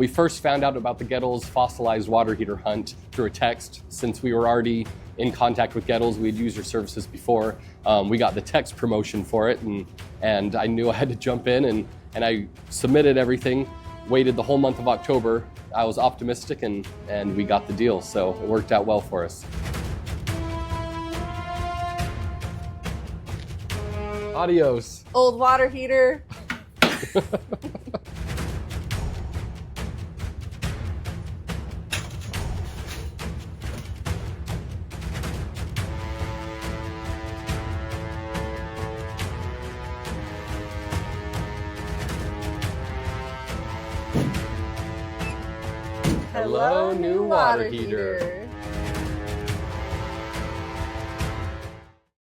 We first found out about the Gettles Fossilized Water Heater Hunt through a text. Since we were already in contact with Gettles, we had used your services before. We got the text promotion for it, and I knew I had to jump in, and I submitted everything, waited the whole month of October. I was optimistic, and we got the deal, so it worked out well for us. Adios. Old water heater. Hello, new water heater.